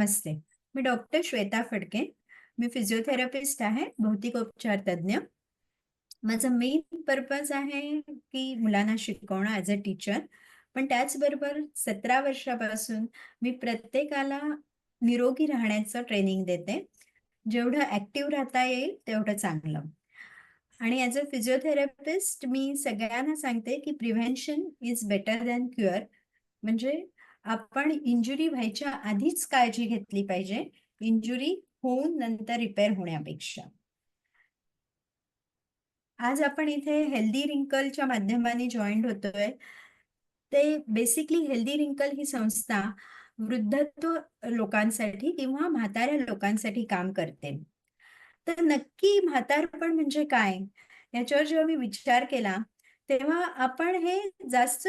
नमस्ते. मी doctor Shweta Phadke. मी physiotherapist आहे, भौतिकोपचार तज्ञ. माझा मेन पर्पज आहे की मुलांना शिकवणं ॲज अ टीचर. पण त्याचबरोबर 17 वर्षापासून मी प्रत्येकाला निरोगी राहण्याचं ट्रेनिंग देते. जेवढं ॲक्टिव्ह राहता येईल तेवढं चांगलं. आणि ॲज अ फिजिओथेरपिस्ट मी सगळ्यांना सांगते की prevention is better than cure. म्हणजे आपण इंजुरी व्हायच्या आधीच काळजी घेतली पाहिजे, इंजुरी होऊन नंतर रिपेअर होण्यापेक्षा. आज आपण इथे हेल्दी रिंकलच्या माध्यमाने जॉईंट होतोय. ते बेसिकली हेल्दी रिंकल ही संस्था वृद्धत्व लोकांसाठी किंवा म्हाताऱ्या लोकांसाठी काम करते. तर नक्की म्हातारपण म्हणजे काय? याच्यावर जेव्हा मी विचार केला, तेव्हा आपण हे जास्त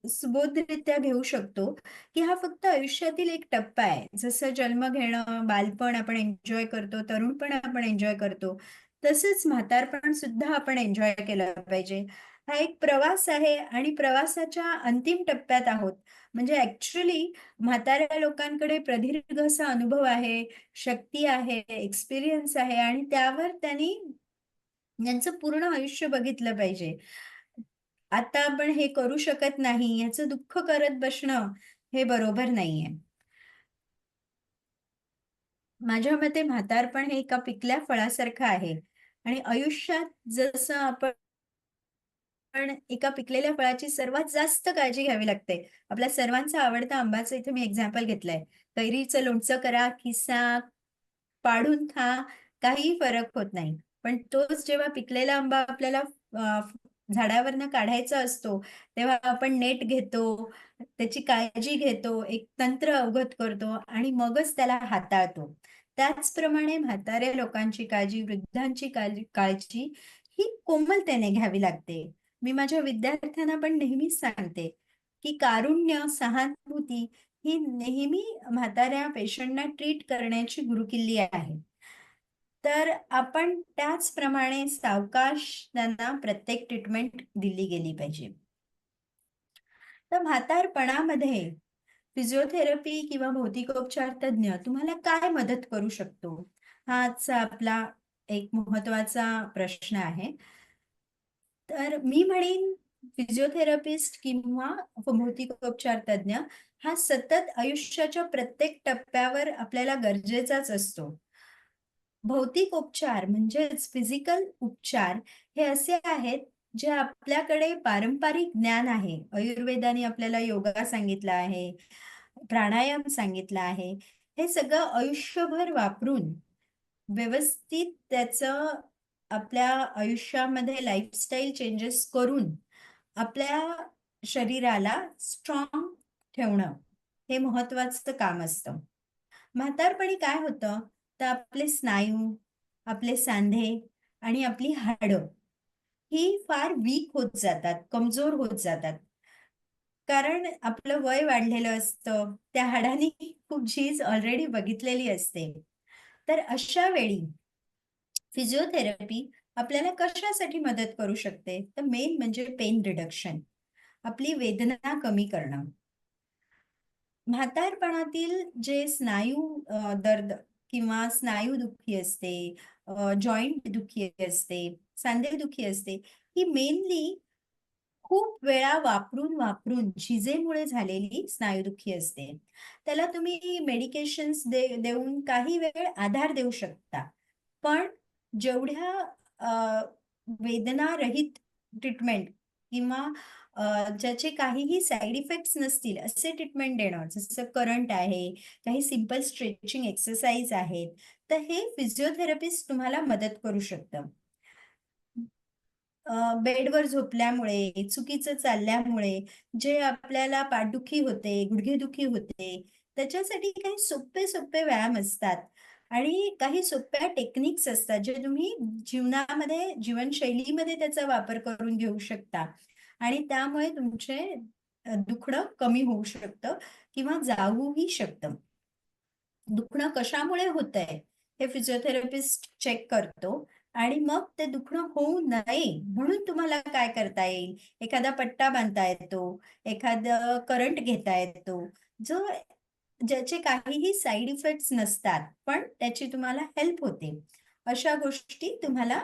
सुबोधरित्या घेऊ शकतो, की हा फक्त आयुष्यातील एक टप्पा आहे. जसं जन्म घेणं, बालपण आपण एन्जॉय करतो, तरुणपण आपण एन्जॉय करतो, तसंच म्हातारपण सुद्धा आपण एन्जॉय केलं पाहिजे. हा एक प्रवास आहे आणि प्रवासाच्या अंतिम टप्प्यात आहोत. म्हणजे ॲक्चुअली म्हाताऱ्या लोकांकडे प्रदीर्घ असा अनुभव आहे, शक्ती आहे, एक्सपिरियन्स आहे आणि त्यावर त्यांनी यांचं पूर्ण आयुष्य बघितलं पाहिजे. आता आपण हे करू शकत नाही, याचं दुःख करत बसणं हे बरोबर नाहीये. माझ्या मते म्हातारपण हे एका पिकल्या फळासारखं आहे आणि आयुष्यात जसं आपण एका पिकलेल्या फळाची सर्वात जास्त काळजी घ्यावी लागते. आपल्या सर्वांचा आवडता आंब्याचं इथे मी एक्झाम्पल घेतलंय. कैरीचं लोणचं करा, किस्सा पाडून खा, काहीही फरक होत नाही. पण तोच जेव्हा पिकलेला आंबा आपल्याला अ, झाडावरनं काढायचा असतो, तेव्हा आपण नेट घेतो, त्याची काळजी घेतो, एक तंत्र अवगत करतो आणि मगच त्याला हाताळतो. त्याचप्रमाणे म्हाताऱ्या लोकांची काळजी, वृद्धांची काळजी ही कोमलतेने घ्यावी लागते. मी माझ्या विद्यार्थ्यांना पण नेहमीच सांगते, की कारुण्य, सहानुभूती ही नेहमी म्हाताऱ्या पेशंटना ट्रीट करण्याची गुरुकिल्ली आहे. तर आपण त्याचप्रमाणे सावकाश त्यांना प्रत्येक ट्रीटमेंट दिली गेली पाहिजे. तर म्हातारपणामध्ये फिजिओथेरपी किंवा भौतिकोपचार तज्ञ तुम्हाला काय मदत करू शकतो? हा आजचा आपला एक महत्त्वाचा प्रश्न आहे. तर मी म्हणेन फिजिओथेरपिस्ट किंवा भौतिकोपचार तज्ञ हा सतत आयुष्याच्या प्रत्येक टप्प्यावर आपल्याला गरजेचाच असतो. भौतिक उपचार म्हणजेच फिजिकल उपचार हे असे आहेत जे आपल्याकडे पारंपरिक ज्ञान आहे. आयुर्वेदाने आपल्याला योगा सांगितला आहे, प्राणायाम सांगितला आहे. हे सगळं आयुष्यभर वापरून व्यवस्थित त्याचं आपल्या आयुष्यामध्ये लाईफस्टाईल चेंजेस करून आपल्या शरीराला स्ट्रॉंग ठेवणं हे महत्वाचं काम असतं. म्हातारपणी काय होतं, तर आपले स्नायू, आपले सांधे आणि आपली हाडं ही फार वीक होत जातात, कमजोर होत जातात. कारण आपलं वय वाढलेलं असतं, त्या हाडांनी खूप झीज ऑलरेडी बघितलेली असते. तर अशा वेळी फिजिओथेरपी आपल्याला कशासाठी मदत करू शकते? तर मेन म्हणजे पेन रिडक्शन, आपली वेदना कमी करणं. म्हातारपणातील जे स्नायू दर्द किंवा स्नायू दुखी असते, जॉइंट दुखी असते, सांधेदुखी असते, ही मेनली खूप वेळा वापरून झिजेमुळे झालेली स्नायूदुखी असते. त्याला तुम्ही मेडिकेशन्स देऊन काही वेळ आधार देऊ शकता. पण जेवढ्या अ, वेदनारहित ट्रीटमेंट किंवा ज्याचे काहीही साइड इफेक्ट्स नसतील असे ट्रीटमेंट देणं, जसं करंट आहे, काही सिंपल स्ट्रेचिंग एक्सरसाइज आहेत, तर हे फिजिओथेरपिस्ट तुम्हाला मदत करू शकतं. बेडवर झोपल्यामुळे, चुकीचं चालल्यामुळे जे आपल्याला पाठदुखी होते, गुडघेदुखी होते, त्याच्यासाठी काही सोपे-सोपे व्यायाम असतात आणि काही सोप्या टेक्निक्स असतात, जे तुम्ही जीवनामध्ये, जीवनशैलीमध्ये त्याचा वापर करून घेऊ शकता आणि त्यामुळे तुमचे दुखणं कमी होऊ शकतं किंवा जाऊही शकतं. दुखणं कशामुळे होतंय हे फिजिओथेरपिस्ट चेक करतो आणि मग ते दुखणं होऊ नये म्हणून तुम्हाला काय करता येईल, एखादा पट्टा बांधता येतो, एखादं करंट घेता येतो, जो ज्याचे काहीही साइड इफेक्ट्स नसतात, पण त्याची तुम्हाला हेल्प होते. अशा गोष्टी तुम्हाला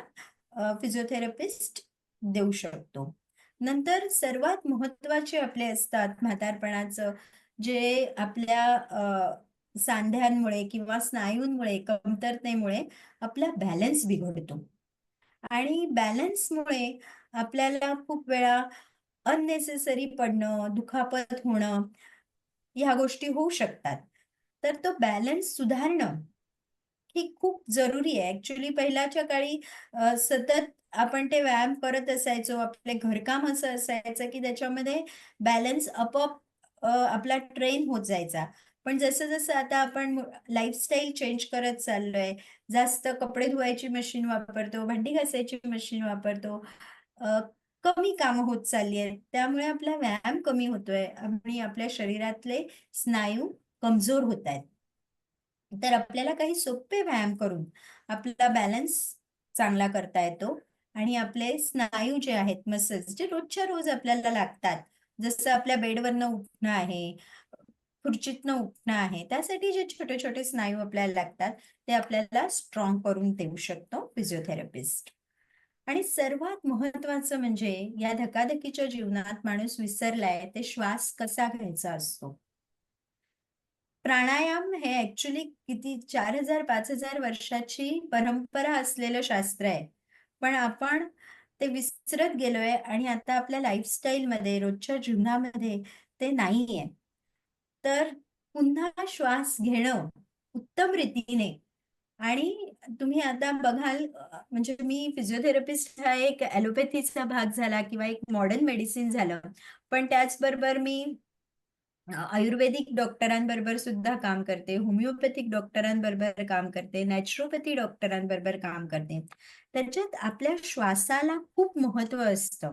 फिजिओथेरपिस्ट देऊ शकतो. नंतर सर्वात महत्त्वाचे आपले असतात म्हातारपणाचं, जे आपल्या सांध्यांमुळे किंवा स्नायूंमुळे, कमतरतेमुळे आपला बॅलन्स बिघडतो आणि बॅलन्समुळे आपल्याला खूप वेळा अननेसेसरी पडणं, दुखापत होणं, ह्या गोष्टी होऊ शकतात. तर तो बॅलन्स सुधारणं ही खूप जरुरी आहे. ॲक्चुअली पहिल्याच्या काळी सतत आपण ते व्यायाम करत असायचो. आपले घरकाम असं असायचं, की त्याच्यामध्ये बॅलन्स आपोआप आपला ट्रेन होत जायचा. पण जसं-जसं आता आपण लाईफस्टाईल चेंज करत चाललोय, जास्त कपडे धुवायची मशीन वापरतो, भांडी घासायची मशीन वापरतो, अ, कमी कामं होत चालली आहेत. त्यामुळे आपला व्यायाम कमी होतोय आणि आपल्या शरीरातले स्नायू कमजोर होतायत. तर आपल्याला काही सोपे व्यायाम करून आपला बॅलन्स चांगला करता येतो आणि आपले स्नायू जे आहेत, मसल्स जे रोजच्या रोज आपल्याला लागतात, जसं आपल्या बेडवरनं उठणं आहे, खुर्चीतनं उठणं आहे, त्यासाठी जे छोटे-छोटे स्नायू आपल्याला लागतात, ते आपल्याला स्ट्रॉंग करून देऊ शकतो फिजिओथेरपिस्ट. आणि सर्वात महत्त्वाचं म्हणजे या धकाधकीच्या जीवनात माणूस विसरलाय, ते श्वास कसा घ्यायचा असतो. प्राणायाम हे ॲक्चुअली किती 4000-5000 वर्षाची परंपरा असलेलं शास्त्र आहे. पण आपण ते विसरत गेलोय आणि आता आपल्या लाईफस्टाईलमध्ये, रोजच्या जीवनामध्ये ते नाहीये. तर पुन्हा श्वास घेणं उत्तम रीतीने आणि तुम्ही आता बघाल म्हणजे मी फिजिओथेरपिस्ट हा एक ॲलोपॅथीचा भाग झाला किंवा एक मॉडर्न मेडिसिन झालं. पण त्याचबरोबर मी आयुर्वेदिक डॉक्टरांबरोबर सुद्धा काम करते, होमिओपॅथिक डॉक्टरांबरोबर काम करते, नॅचरोपॅथी डॉक्टरांबरोबर काम करते. त्याच्यात आपल्या श्वासाला खूप महत्त्व असतं.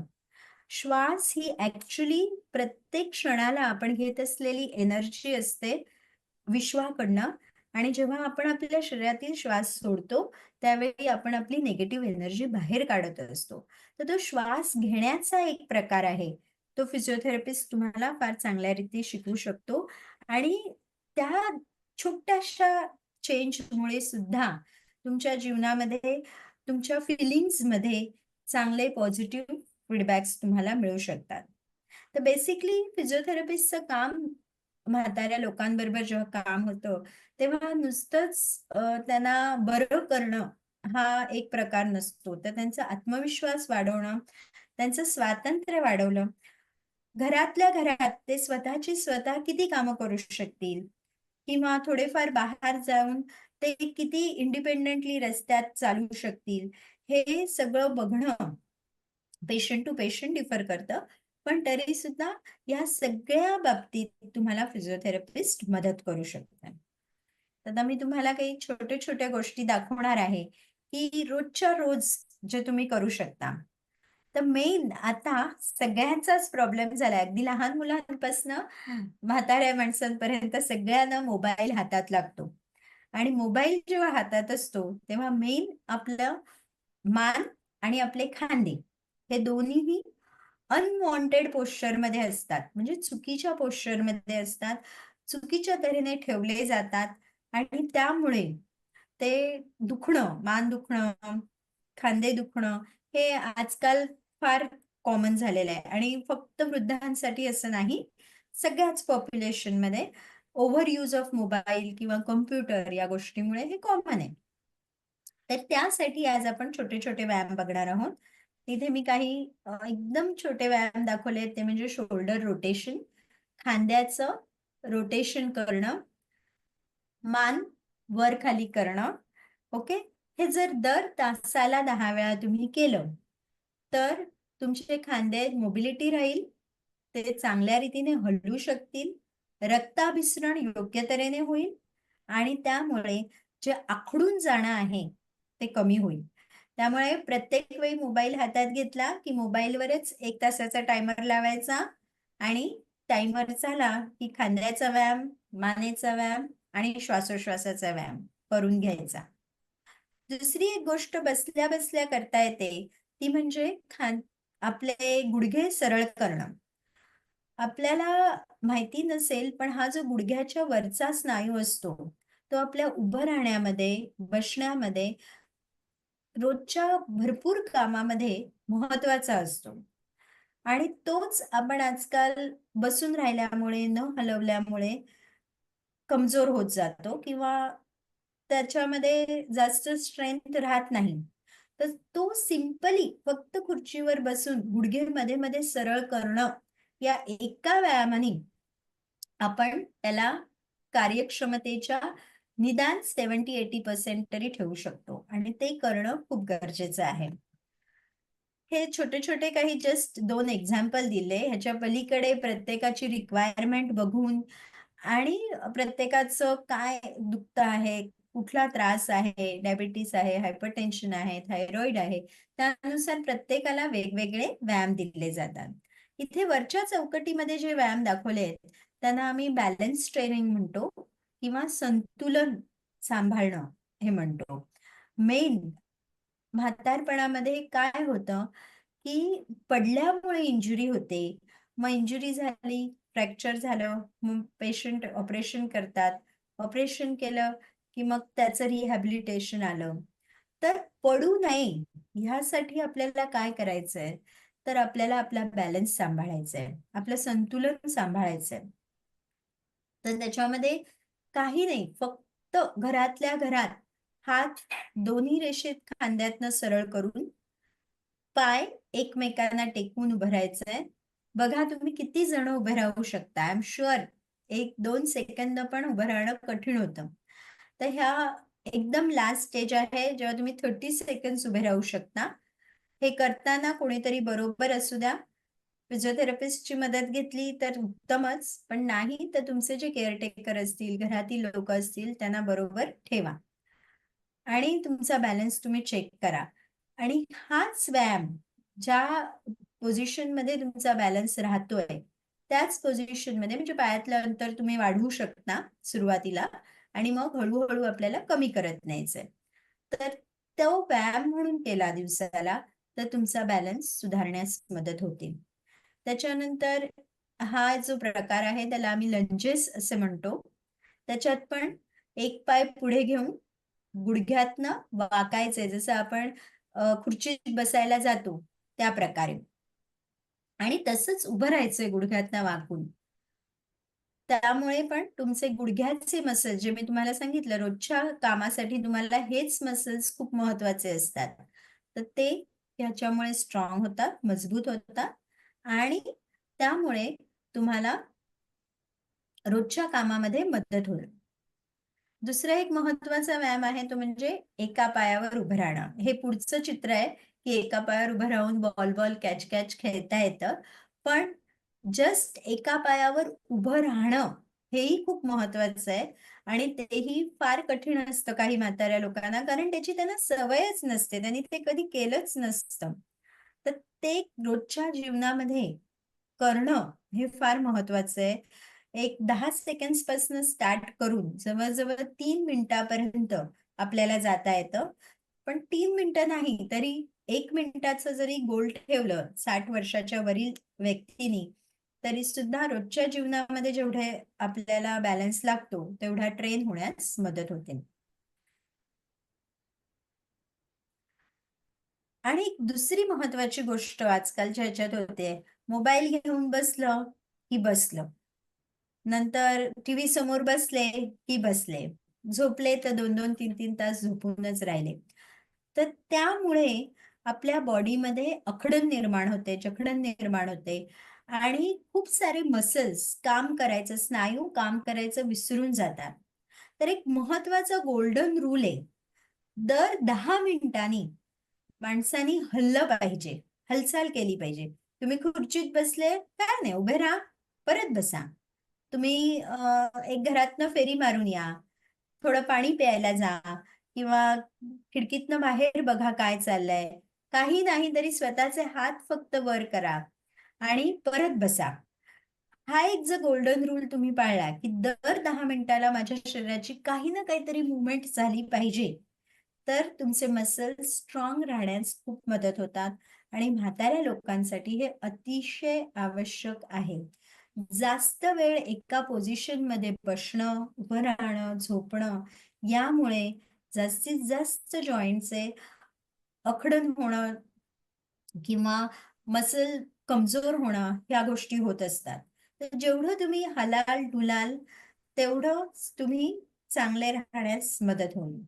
श्वास ही ॲक्चुअली प्रत्येक क्षणाला आपण घेत असलेली एनर्जी असते विश्वाकडनं आणि जेव्हा आपण आपल्या शरीरातील श्वास सोडतो, त्यावेळी आपण आपली निगेटिव्ह एनर्जी बाहेर काढत असतो. तर तो श्वास घेण्याचा एक प्रकार आहे. तो फिजिओथेरपिस्ट तुम्हाला फार चांगल्या रीती शिकवू शकतो आणि त्या छोट्याशा चेंजमुळे सुद्धा तुमच्या जीवनामध्ये, तुमच्या फीलिंग्जमध्ये चांगले पॉझिटिव्ह फीडबॅक्स तुम्हाला मिळू शकतात. तर बेसिकली फिजिओथेरपिस्टचं काम म्हाताऱ्या लोकांबरोबर जेव्हा काम होतं, तेव्हा नुसतंच त्यांना बरं करणं हा एक प्रकार नसतो. तर त्यांचा आत्मविश्वास वाढवणं, त्यांचं स्वातंत्र्य वाढवलं, घरातल्या घरात ते स्वतःची स्वतः किती कामं करू शकतील किंवा थोडेफार बाहेर जाऊन ते किती इंडिपेंडेंटली रस्त्यात चालू शकतील, हे सगळं बघणं पेशंट टू पेशंट डिफर करतं. पण तरीसुद्धा या सगळ्या बाबतीत तुम्हाला फिजिओथेरपिस्ट मदत करू शकतात. आता मी तुम्हाला काही छोट्या-छोट्या गोष्टी दाखवणार आहे, की रोजच्या रोज जे तुम्ही करू शकता. तर मेन आता सगळ्यांचाच प्रॉब्लेम झालाय. अगदी लहान मुलांपासनं म्हाताऱ्या माणसांपर्यंत सगळ्यांना मोबाईल हातात लागतो. आणि मोबाईल जेव्हा हातात असतो, तेव्हा मेन आपलं मान आणि आपले खांदे हे दोन्हीही अनवॉन्टेड पोश्चरमध्ये असतात. म्हणजे चुकीच्या पोश्चरमध्ये असतात. चुकीच्या तऱ्हेने ठेवले जातात आणि त्यामुळे ते दुखणं, मान दुखणं, खांदे दुखणं हे आजकाल फार कॉमन झालेलं आहे आणि फक्त वृद्धांसाठी असं नाही, सगळ्याच पॉप्युलेशनमध्ये ओव्हर यूज ऑफ मोबाईल किंवा कॉम्प्युटर या गोष्टीमुळे हे कॉमन आहे. तर त्यासाठी आज आपण छोटे-छोटे व्यायाम बघणार आहोत. इथे मी काही एकदम छोटे व्यायाम दाखवले आहेत, ते म्हणजे शोल्डर रोटेशन, खांद्याचं रोटेशन करणं, मान वर-खाली करणं, ओके. हे जर दर तासाला 10 वेळा तुम्ही केलं, तर तुमचे खांदे मोबिलिटी राहील, ते चांगल्या रीतीने हलू शकतील, रक्ताभिसरण योग्य तऱ्हेने होईल आणि त्यामुळे जे आखडून जाणं आहे, ते कमी होईल. त्यामुळे प्रत्येक वेळी मोबाईल हातात घेतला, की मोबाईलवरच 1 तासाचा टायमर लावायचा आणि टायमर झाला, की खांद्याचा व्यायाम, मानेचा व्यायाम आणि श्वासोश्वासाचा व्यायाम करून घ्यायचा. दुसरी एक गोष्ट बसल्या-बसल्या करता येते, ती म्हणजे आपले गुडघे सरळ करणं. आपल्याला माहिती नसेल, पण हा जो गुडघ्याच्या वरचा स्नायू असतो, तो आपल्या उभं राहण्यामध्ये, बसण्यामध्ये, रोजच्या भरपूर कामामध्ये महत्वाचा असतो. आणि तोच आपण आजकाल बसून राहिल्यामुळे, न हलवल्यामुळे कमजोर होत जातो किंवा त्याच्यामध्ये जास्त स्ट्रेंथ राहत नाही. तर तो सिंपली फक्त खुर्चीवर बसून गुडघे मध्ये-मध्ये सरळ करणं, या एका व्यायामाने आपण त्याला कार्यक्षमतेच्या निदान 70-80% तरी ठेवू शकतो आणि ते करणं खूप गरजेचं आहे. हे छोटे-छोटे काही जस्ट 2 एक्झाम्पल दिले. ह्याच्या पलीकडे प्रत्येकाची रिक्वायरमेंट बघून आणि प्रत्येकाचं काय दुखतं आहे, कुठला त्रास आहे, डायबिटीज आहे, हायपरटेन्शन आहे, थायरॉइड आहे, त्यानुसार प्रत्येकाला वेगवेगळे व्यायाम दिले जातात. इथे वरच्या चौकटीमध्ये जे व्यायाम दाखवले आहेत, त्यांना आम्ही बॅलन्स ट्रेनिंग म्हणतो किंवा संतुलन सांभाळणं हे म्हणतो. मेन म्हातारपणामध्ये काय होतं, की पडल्यामुळे इंजुरी होते. मग इंजुरी झाली, फ्रॅक्चर झालं, मग पेशंट ऑपरेशन करतात. ऑपरेशन केलं, की मग त्याचं रिहॅबिलिटेशन आलं. तर पडू नये ह्यासाठी आपल्याला काय करायचंय, तर आपल्याला आपला बॅलन्स सांभाळायचा आहे. आपलं संतुलन सांभाळायचं आहे. तर त्याच्यामध्ये काही नाही, फक्त घरातल्या घरात हात दोन्ही रेषेत खांद्यातनं सरळ करून पाय एकमेकांना टेकवून उभं राहायचंय. बघा तुम्ही किती जण उभे राहू शकता. आय एम शुअर 1-2 सेकंद पण उभं राहणं कठीण होतं. तर ह्या एकदम लास्ट स्टेज आहे, जेव्हा तुम्ही 30 सेकंड्स उभे राहू शकता. हे करताना कोणीतरी बरोबर असू द्या. फिजिओथेरपिस्टची मदत घेतली तर उत्तमच, पण नाही तर तुमचे जे केअरटेकर असतील, घरातील लोकं असतील त्यांना बरोबर ठेवा. आणि तुमचा बॅलन्स तुम्ही चेक करा. आणि हाच व्यायाम ज्या पोझिशनमध्ये तुमचा बॅलन्स राहतोय, त्याच पोझिशनमध्ये म्हणजे पायातलं अंतर तुम्ही वाढवू शकता सुरुवातीला आणि मग हळू आपल्याला कमी करत न्यायचंय. तर तो व्यायाम म्हणून केला दिवसाला, तर तुमचा बॅलन्स सुधारण्यास मदत होते. त्याच्यानंतर हा जो प्रकार आहे त्याला आम्ही लंजेस असे म्हणतो. त्याच्यात पण एक पाय पुढे घेऊन गुडघ्यातनं वाकायचंय जसं आपण खुर्चीत बसायला जातो त्या प्रकारे आणि तसंच उभं राहायचंय गुडघ्यातनं वाकून. त्यामुळे पण तुमचे गुडघ्याचे मसल जे मी तुम्हाला सांगितलं रोजच्या कामासाठी तुम्हाला हेच मसल्स खूप महत्वाचे असतात. तर ते ह्याच्यामुळे स्ट्रॉंग होतात, मजबूत होतात आणि त्यामुळे तुम्हाला रोजच्या कामामध्ये मदत होईल. दुसरा एक महत्वाचा व्यायाम आहे तो म्हणजे एका पायावर उभं राहणं. हे पुढचं चित्र आहे, की एका पायावर उभं राहून बॉल कॅच खेळता येतं. पण जस्ट एका पायावर उभं राहणं हेही खूप महत्वाचं आहे आणि तेही फार कठीण असतं काही म्हाताऱ्या लोकांना कारण त्याची त्यांना सवयच नसते. त्यांनी ते कधी केलंच नसतं. तर ते रोजच्या जीवनामध्ये करणं हे फार महत्वाचं आहे. एक 10 सेकंड्सपासून स्टार्ट करून जवळ-जवळ 3 मिनिटापर्यंत आपल्याला जाता येतं. पण 3 मिनिटं नाही तरी 1 मिनिटाचं जरी गोल ठेवलं 60 वर्षाच्या वरील व्यक्तीनी, तरी सुद्धा रोजच्या जीवनामध्ये जेवढे आपल्याला बॅलन्स लागतो, तेवढा ट्रेन होण्यास मदत होते. आणि एक दुसरी महत्वाची गोष्ट आजकालच्या ह्याच्यात होते, मोबाईल घेऊन बसलं, की बसलं. नंतर टीव्ही समोर बसले, की बसले. झोपले तर 2-2, 3-3 तास झोपूनच राहिले. तर त्यामुळे आपल्या बॉडीमध्ये अखडण निर्माण होते, जखडण निर्माण होते आणि खूप सारे मसल्स काम करायचं, स्नायू काम करायचं विसरून जातात. तर एक महत्वाचा गोल्डन रूल आहे. दर 10 मिनिटांनी माणसानी हललं पाहिजे, हालचाल केली पाहिजे. तुम्ही खुर्चीत बसले, काय नाही उभे राहा, परत बसा. तुम्ही एक घरातनं फेरी मारून या, थोडं पाणी प्यायला जा किंवा खिडकीतनं बाहेर बघा काय चाललंय. काही नाही तरी स्वतःचे हात फक्त वर करा आणि परत बसा. हा एक जर गोल्डन रूल तुम्ही पाळला, की दर 10 मिनिटाला माझ्या शरीराची काही ना काहीतरी मूव्हमेंट झाली पाहिजे, तर तुमचे मसल्स स्ट्रॉंग राहण्यास खूप मदत होतात आणि म्हाताऱ्या लोकांसाठी हे अतिशय आवश्यक आहे. जास्त वेळ एका पोझिशनमध्ये बसणं, उभं राहणं, झोपणं यामुळे जास्तीत जास्त जॉइंटचे अखडन होणं किंवा मसल कमजोर होणं ह्या गोष्टी होत असतात. तर जेवढं तुम्ही हलाल-डुलाल तेवढंच तुम्ही चांगले राहण्यास मदत होईल.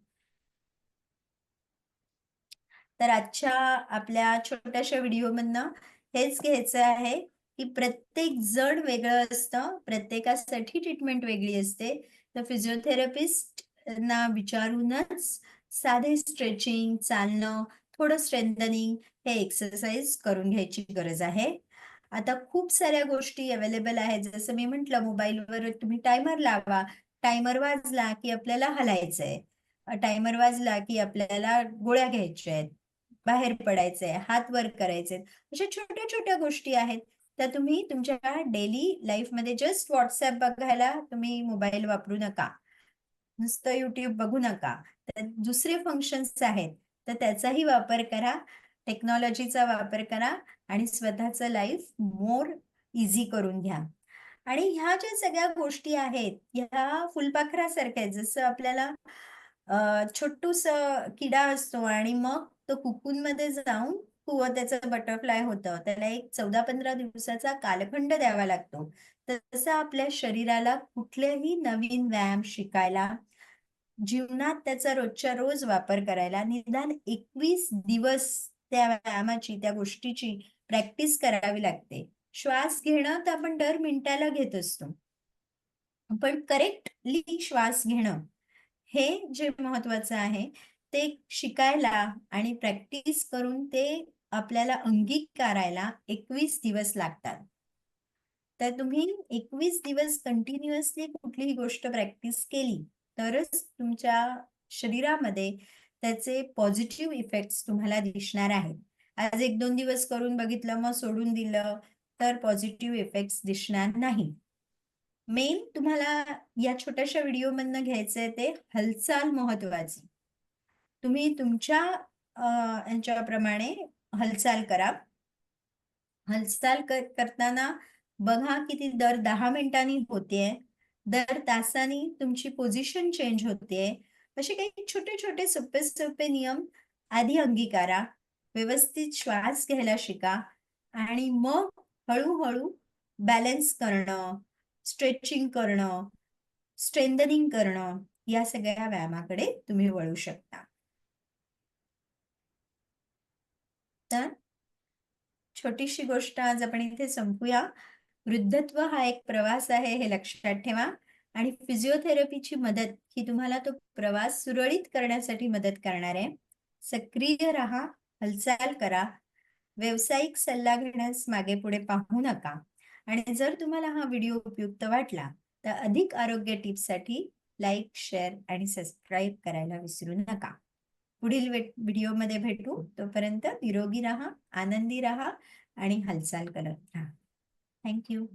तर आजच्या आपल्या छोट्याशा व्हिडिओमधनं हेच घ्यायचं आहे, की प्रत्येक जण वेगळं असतं, प्रत्येकासाठी ट्रीटमेंट वेगळी असते. तर फिजिओथेरपिस्टना विचारूनच साधे स्ट्रेचिंग, चालणं, थोडं स्ट्रेंथनिंग हे एक्सरसाइज करून घ्यायची गरज आहे. आता खूप साऱ्या गोष्टी अवेलेबल आहेत. जसं मी म्हटलं मोबाईलवर तुम्ही टायमर लावा. टायमर वाजला की आपल्याला हलायचंय. टायमर वाजला की आपल्याला गोळ्या घ्यायच्या आहेत. बाहेर पडायचंय, हात वर करायचेत. अशा छोट्या-छोट्या गोष्टी आहेत. त्या तुम्ही तुमच्या डेली लाईफमध्ये जस्ट WhatsApp बघायला तुम्ही मोबाईल वापरू नका. नुसतं YouTube बघू नका. तर दुसरे फंक्शन्स आहेत, तर त्याचाही वापर करा. टेक्नॉलॉजीचा वापर करा आणि स्वतःचं लाईफ मोर ईझी करून घ्या. आणि ह्या ज्या सगळ्या गोष्टी आहेत, ह्या फुलपाखरासारख्या आहेत. जसं आपल्याला छोटूसं किडा असतो आणि मग तो कोकूनमध्ये जाऊन त्याचं बटरफ्लाय होतं. त्याला एक 14-15 दिवसाचा कालखंड द्यावा लागतो. तसं आपल्या शरीराला कुठलेही नवीन व्यायाम शिकायला, जीवनात त्याचा रोजच्या रोज वापर करायला निदान 21 दिवस त्या व्यायामाची, त्या गोष्टीची प्रॅक्टिस करावी लागते. श्वास घेणं तर आपण दर मिनिटाला घेत असतो. पण करेक्टली श्वास घेणं हे जे महत्वाचं आहे, ते शिकायला आणि प्रॅक्टिस करून ते आपल्याला अंगीकारायला 21 दिवस लागतात. तर तुम्ही 21 दिवस कंटिन्युअसली कुठलीही गोष्ट प्रॅक्टिस केली, तरच तुमच्या शरीरामध्ये त्याचे पॉझिटिव्ह इफेक्ट्स तुम्हाला दिसणार आहेत. आज 1-2 दिवस करून बघितलं, मग सोडून दिलं, तर पॉझिटिव्ह इफेक्ट्स दिसणार नाही. मेन तुम्हाला या छोट्याशा व्हिडिओमधनं घ्यायचंय ते हालचाल महत्वाची. तुम्ही तुमच्या ह्याच्याप्रमाणे हालचाल करा. हालचाल करताना बघा की ती दर 10 मिनिटांनी होतेय, दर तासानी तुमची पोझिशन चेंज होतेय. असे काही छोटे-छोटे, सोपे-सोपे नियम आधी अंगीकारा. व्यवस्थित श्वास घ्यायला शिका आणि मग हळू बॅलन्स करणं, स्ट्रेचिंग करणं, स्ट्रेंथनिंग करणं, या सगळ्या व्यायामाकडे तुम्ही वळू शकता. तर छोटीशी गोष्ट आज आपण इथे संपूया. वृद्धत्व हा एक प्रवास आहे हे लक्षात ठेवा आणि फिजिओथेरपीची मदत ही तुम्हाला तो प्रवास सुरळीत करण्यासाठी मदत करणार आहे. सक्रिय राहा, हालचाल करा, व्यावसायिक सल्ला घेण्यास मागे-पुढे पाहू नका आणि जर तुम्हाला हा व्हिडिओ उपयुक्त वाटला, तर अधिक आरोग्य टिप्ससाठी लाईक, शेअर आणि सबस्क्राईब करायला विसरू नका. पुढील व्हिडिओमध्ये भेटू. तोपर्यंत निरोगी राहा, आनंदी राहा आणि हालचाल करत राहा. Thank you.